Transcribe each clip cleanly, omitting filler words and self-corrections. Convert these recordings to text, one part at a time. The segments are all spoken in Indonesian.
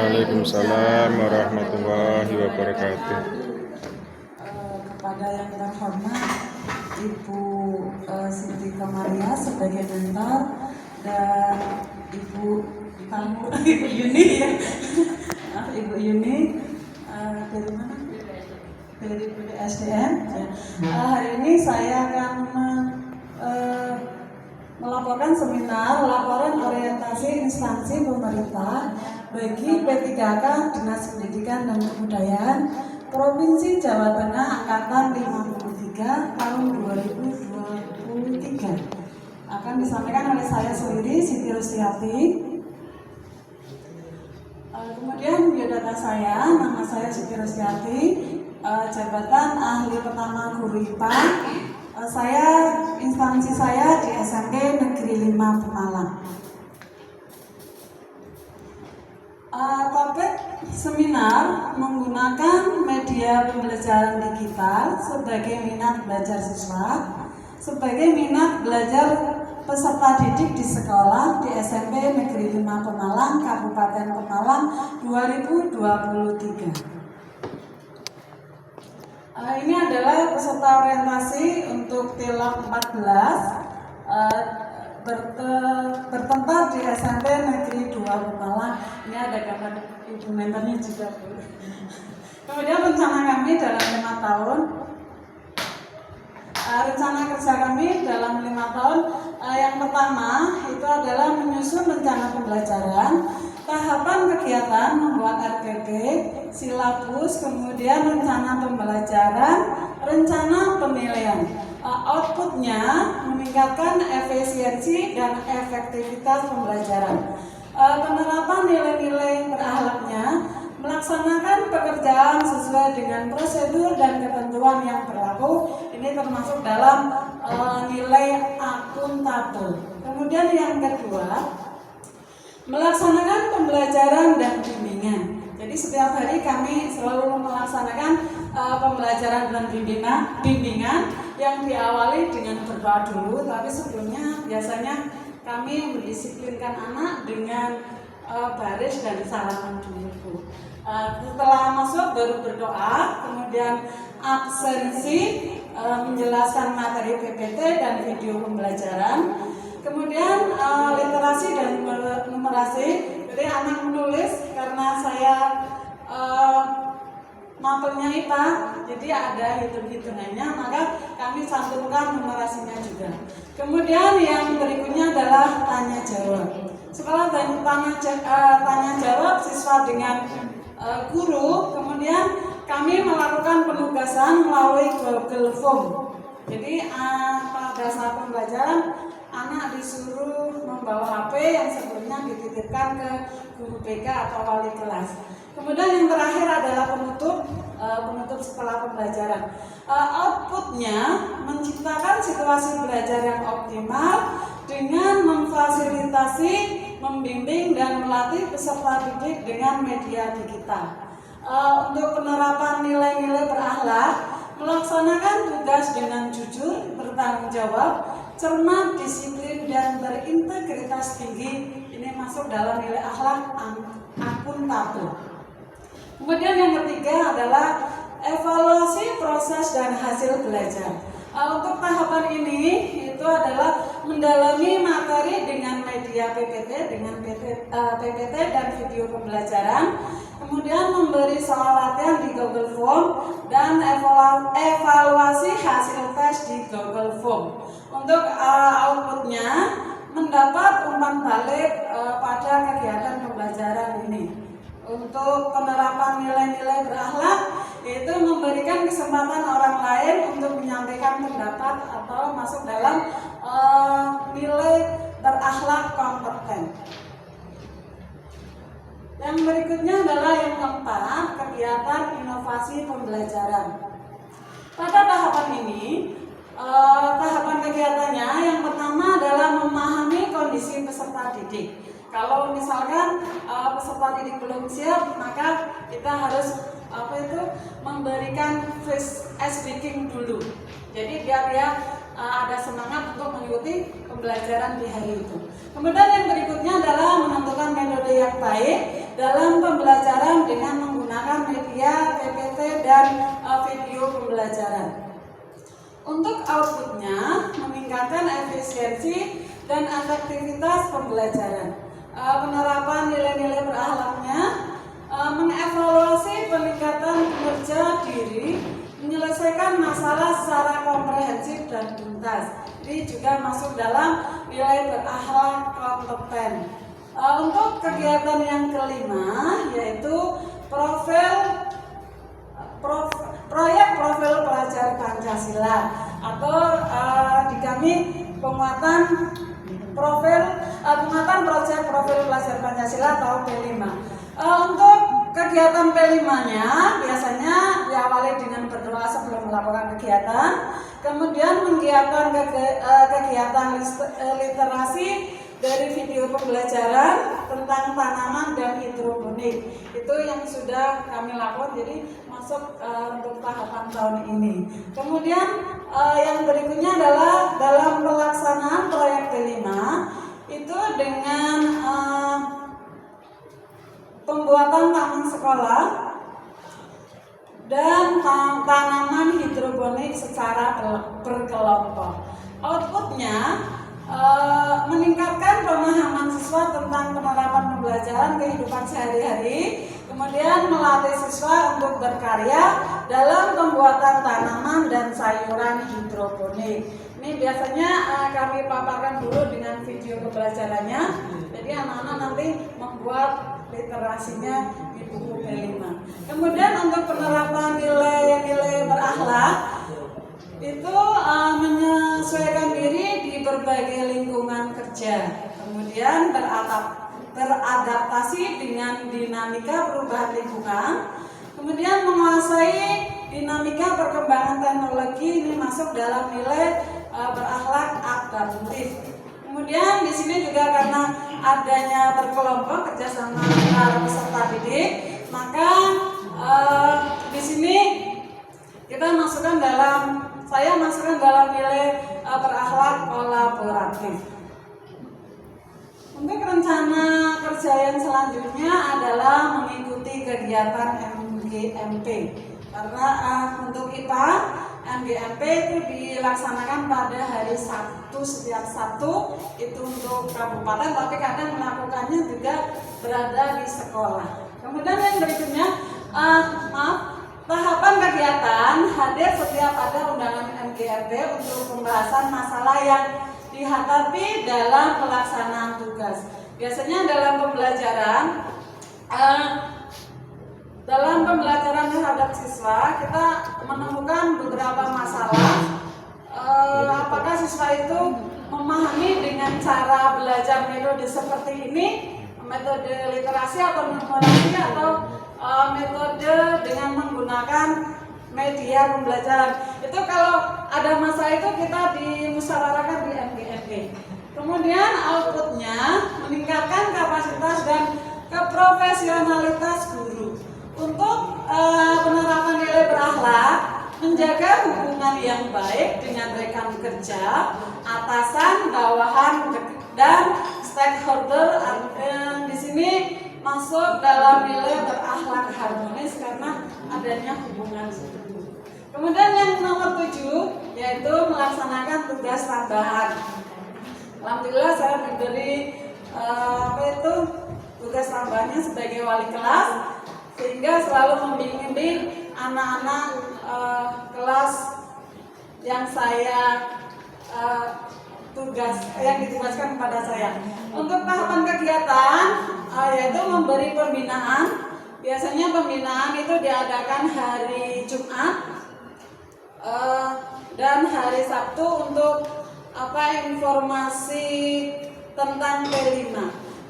Waalaikumsalam warahmatullahi wabarakatuh. Kepada yang terhormat Ibu Siti Kamaria sebagai mentor dan Ibu Yuni ya. Ibu Yuni dari mana? Dari BDSDM. Hari ini saya akan melaporkan seminar laporan orientasi instansi pemerintah bagi P3K Dinas Pendidikan dan Kebudayaan Provinsi Jawa Tengah Angkatan 53 tahun 2023. Akan disampaikan oleh saya sendiri, Siti Rustiati. Kemudian biodata saya, nama saya Siti Rustiati, jabatan ahli pertama guru IPA. Instansi saya di SMP Negeri 5 Pemalang. Topik seminar menggunakan media pembelajaran digital sebagai minat belajar siswa, sebagai minat belajar peserta didik di sekolah di SMP Negeri 5 Pemalang, Kabupaten Pemalang 2023. Ini adalah peserta orientasi untuk TILAP 14 bertempat di SMP Negeri 2 Pemalang. Ini ada gambar ibu mentornya juga. Kemudian rencana kami dalam 5 tahun. Rencana kerja kami dalam 5 tahun. Yang pertama itu adalah menyusun rencana pembelajaran, tahapan kegiatan, membuat RPP, silabus, kemudian rencana pembelajaran, rencana penilaian. Outputnya meningkatkan efisiensi dan efektivitas pembelajaran. Penerapan nilai-nilai berakhlaknya, melaksanakan pekerjaan sesuai dengan prosedur dan ketentuan yang berlaku. Ini termasuk dalam nilai akuntabel. Kemudian yang kedua, melaksanakan pembelajaran dan bimbingan. Jadi setiap hari kami selalu melaksanakan pembelajaran dan bimbingan yang diawali dengan berdoa dulu, tapi sebelumnya biasanya kami mendisiplinkan anak dengan baris dan salaman dulu. Setelah masuk baru berdoa, kemudian absensi, menjelaskan materi PPT dan video pembelajaran, kemudian literasi dan numerasi. Jadi anak menulis karena saya mapelnya IPA, jadi ada hitung-hitungannya, maka kami cantumkan numerasinya juga. Kemudian yang berikutnya adalah tanya jawab. Setelah tanya jawab siswa dengan guru, kemudian kami melakukan penugasan melalui Google Form. Jadi pada saat pembelajaran anak disuruh membawa HP yang sebelumnya dititipkan ke guru BK atau wali kelas. Kemudian yang terakhir adalah penutup setelah pembelajaran. Outputnya menciptakan situasi belajar yang optimal dengan memfasilitasi, membimbing dan melatih peserta didik dengan media digital. Untuk penerapan nilai-nilai berakhlak, melaksanakan tugas dengan jujur, bertanggung jawab, cermat, disiplin dan berintegritas tinggi. Ini masuk dalam nilai akhlak akuntabel. Kemudian yang ketiga adalah evaluasi proses dan hasil belajar. Untuk tahapan ini itu adalah mendalami materi dengan media PPT, dengan PPT dan video pembelajaran, kemudian memberi soal latihan di Google Form dan evaluasi hasil tes di Google Form. Untuk outputnya mendapat umpan balik pada kegiatan pembelajaran ini. Untuk penerapan nilai-nilai berakhlak, yaitu memberikan kesempatan orang lain untuk menyampaikan pendapat atau masuk dalam nilai berakhlak kompeten. Yang berikutnya adalah yang keempat, kegiatan inovasi pembelajaran. Pada tahapan ini, tahapan kegiatannya yang pertama adalah memahami kondisi peserta didik. Kalau misalkan peserta didik belum siap, maka kita harus memberikan face speaking dulu. Jadi biar dia ada semangat untuk mengikuti pembelajaran di hari itu. Kemudian yang berikutnya adalah menentukan metode yang baik dalam pembelajaran dan video pembelajaran. Untuk outputnya, meningkatkan efisiensi dan efektivitas pembelajaran. Penerapan nilai-nilai berakhlaknya, mengevaluasi peningkatan kinerja diri, menyelesaikan masalah secara komprehensif dan tuntas. Ini juga masuk dalam nilai berakhlak kompeten. Untuk kegiatan yang kelima, yaitu proyek profil pelajar Pancasila atau di kami penguatan proyek profil pelajar Pancasila atau P5. Untuk kegiatan P5-nya biasanya diawali dengan berdoa sebelum melakukan kegiatan, kemudian menggiatkan kegiatan literasi dari video pembelajaran tentang tanaman dan hidroponik. Itu yang sudah kami lakukan, jadi masuk untuk tahapan tahun ini. Kemudian yang berikutnya adalah dalam pelaksanaan proyek P5 itu dengan pembuatan taman sekolah dan tanaman hidroponik secara berkelompok. Outputnya meningkatkan pemahaman siswa tentang penerapan pembelajaran kehidupan sehari-hari, kemudian melatih siswa untuk berkarya dalam pembuatan tanaman dan sayuran hidroponik. Ini biasanya kami paparkan dulu dengan video pembelajarannya, jadi anak-anak nanti membuat literasinya di buku P5. Kemudian untuk penerapan nilai-nilai berakhlak itu menyesuaikan diri di berbagai lingkungan kerja, kemudian beradaptasi dengan dinamika perubahan lingkungan, kemudian menguasai dinamika perkembangan teknologi. Ini masuk dalam nilai berakhlak adaptif. Kemudian di sini juga karena adanya berkelompok kerjasama antar peserta didik, maka di sini saya masukkan dalam nilai berakhlak kolaboratif. Untuk rencana kerja yang selanjutnya adalah mengikuti kegiatan MGMP. Karena untuk IPA, MGMP itu dilaksanakan pada hari Sabtu, setiap Sabtu itu untuk kabupaten, tapi kadang melakukannya juga berada di sekolah. Kemudian yang berikutnya, tahapan kegiatan hadir setiap ada undangan MGMP untuk pembahasan masalah yang dihadapi dalam pelaksanaan tugas. Biasanya dalam pembelajaran terhadap siswa kita menemukan beberapa masalah. Apakah siswa itu memahami dengan cara belajar metode seperti ini, metode literasi atau numerasi, atau metode dengan menggunakan media pembelajaran. Itu kalau ada masalah itu kita dimusyawarahkan di MGMP. Kemudian outputnya meningkatkan kapasitas dan keprofesionalitas guru. Untuk penerapan nilai berakhlak, menjaga hubungan yang baik dengan rekan kerja, atasan, bawahan, dan stakeholder. Di sini masuk dalam nilai berakhlak harmonis karena adanya hubungan itu. Kemudian yang nomor 7 yaitu melaksanakan tugas tambahan. Alhamdulillah saya diberi tugas tambahannya sebagai wali kelas, sehingga selalu membimbing anak-anak kelas yang ditugaskan kepada saya. Untuk tahapan kegiatan yaitu memberi pembinaan. Biasanya pembinaan itu diadakan hari Jumat dan hari Sabtu untuk informasi tentang P5.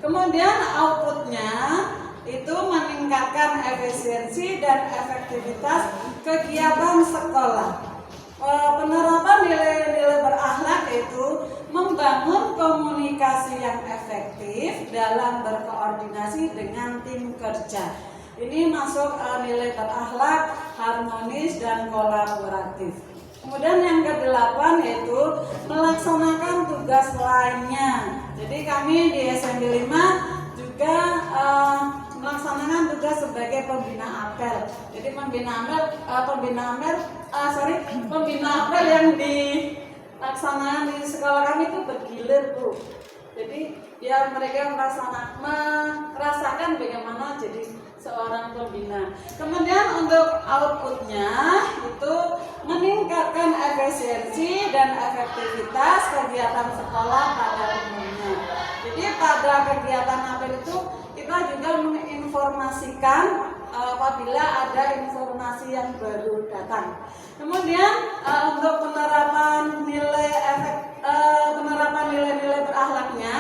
Kemudian outputnya itu meningkatkan efisiensi dan efektivitas kegiatan sekolah. Penerapan nilai-nilai berakhlak itu membangun komunikasi yang efektif dalam berkoordinasi dengan tim kerja. Ini masuk nilai berakhlak harmonis dan kolaboratif. Kemudian yang ke-8 yaitu melaksanakan tugas lainnya. Jadi kami di SMP 5 juga melaksanakan tugas sebagai pembina apel. Jadi pembina apel yang dilaksanakan di sekolah kami itu bergilir, Bu. Jadi ya mereka merasakan bagaimana jadi seorang pembina. Kemudian untuk outputnya itu meningkatkan efisiensi dan efektivitas kegiatan sekolah pada umumnya. Jadi pada kegiatan apel itu kita juga menginformasikan apabila ada informasi yang baru datang. Kemudian untuk penerapan nilai-nilai berakhlaknya,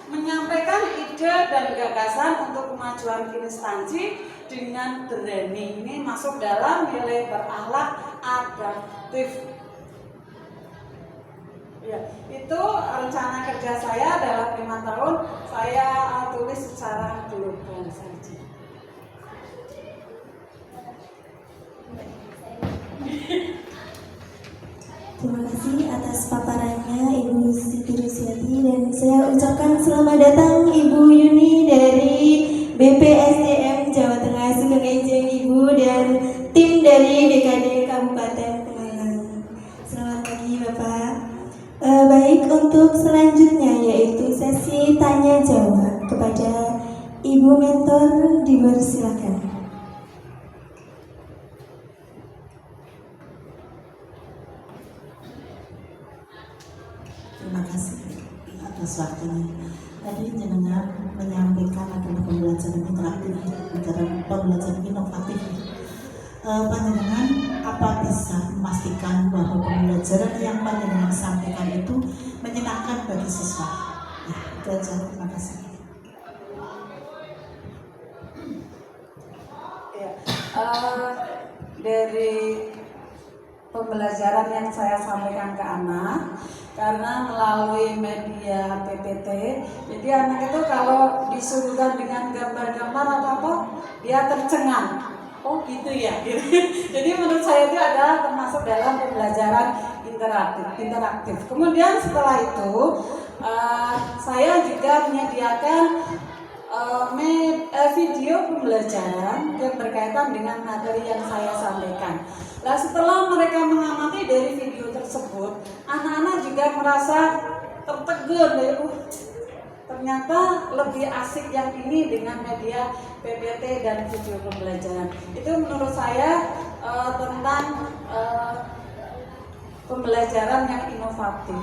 menyampaikan ide dan gagasan untuk kemajuan instansi dengan berani. Ini masuk dalam nilai berakhlak adaptif. Ya, itu rencana kerja saya dalam 5 tahun. Saya tulis secara global saja. Terima kasih atas paparannya Ibu Siti Rusiati, dan saya ucapkan selamat datang Ibu Yuni dari BPSDM Jawa Tengah Sugeng Enjing Ibu dan tim dari DKD Kabupaten Pemalang. Selamat pagi Bapak. Baik, untuk selanjutnya yaitu sesi tanya jawab kepada Ibu Mentor, dipersilakan. Terima kasih atas waktunya. Tadi jenengan menyampaikan adalah pembelajaran interaktif, pembelajaran inovatif. Panjenengan apa bisa memastikan bahwa pembelajaran yang panjenengan sampaikan itu menyenangkan bagi siswa? Ya, itu aja. Terima kasih. Ya, dari pembelajaran yang saya sampaikan ke anak, karena melalui media PPT, jadi anak itu kalau disuguhkan dengan gambar-gambar apa dia tercengang. Oh gitu ya. Jadi menurut saya itu adalah termasuk dalam pembelajaran interaktif. Kemudian setelah itu saya juga menyediakan video pembelajaran yang berkaitan dengan materi yang saya sampaikan. Nah, setelah mereka mengamati dari video tersebut, anak-anak juga merasa tertegun, ternyata lebih asik yang ini dengan media PPT dan video pembelajaran. Itu menurut saya tentang pembelajaran yang inovatif.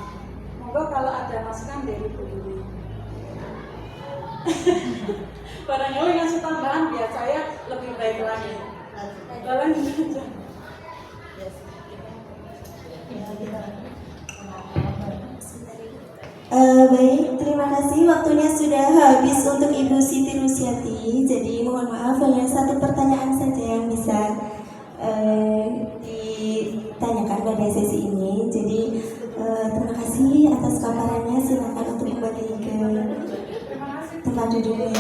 Moga kalau ada masukan dari Bu Yuni. Barangkali ngasih tambahan biar saya lebih baik lagi. Jalan aja. Baik, terima kasih. Waktunya sudah habis untuk Ibu Siti Rusiati. Jadi mohon maaf, hanya satu pertanyaan saja yang bisa ditanyakan pada sesi ini. Jadi terima kasih atas paparannya. Silakan untuk kembali ke tempat duduknya.